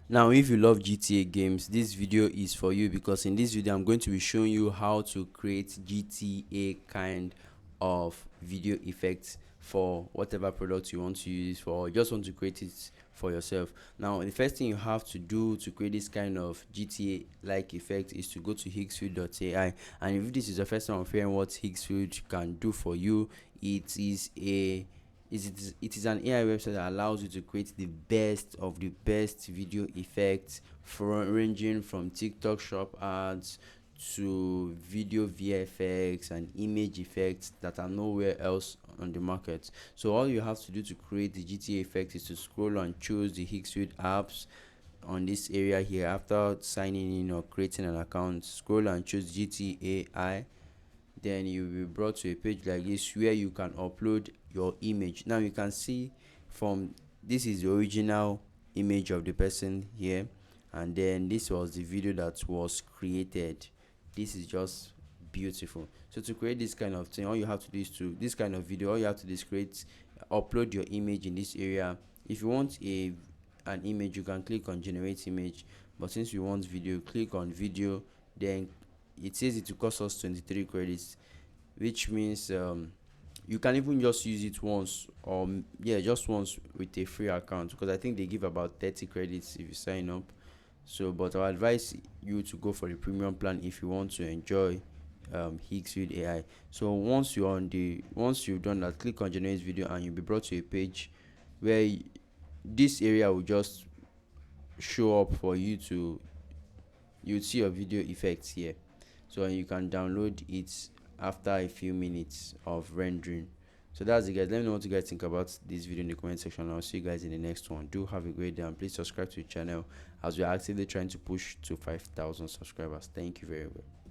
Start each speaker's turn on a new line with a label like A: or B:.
A: Now, if you love GTA games, this video is for you, because in this video I'm going to be showing you how to create GTA kind of video effects for whatever product you want to use for, or just want to create it for yourself. Now, the first thing you have to do to create this kind of GTA like effect is to go to Higgsfield.ai. And if this is the first time of hearing what Higgsfield can do for you, it is an AI website that allows you to create the best of the best video effects, ranging from TikTok shop ads to video VFX and image effects that are nowhere else on the market. So all you have to do to create the GTA effect is to scroll and choose the Higgsfield apps on this area here. After signing in or creating an account, scroll and choose GTAI. Then you'll be brought to a page like this where you can upload your image. Now you can see, from this is the original image of the person here, and then this was the video that was created. This is just beautiful. So to create this kind of thing, all you have to do is to this kind of video, all you have to do is create, upload your image in this area. If you want an image, you can click on generate image, but since we want video, click on video. Then it says it will cost us 23 credits, which means you can even just use it once, or yeah, just once with a free account, because I think they give about 30 credits if you sign up. So but I'll advise you to go for the premium plan if you want to enjoy Higgsfield AI. So once you've done that, click on generate video and you'll be brought to a page where this area will just show up for you to, you'll see your video effects here. So you can download it after a few minutes of rendering. So that's it, guys. Let me know what you guys think about this video in the comment section. I'll see you guys in the next one. Do have a great day, and please subscribe to the channel as we are actively trying to push to 5,000 subscribers. Thank you very much.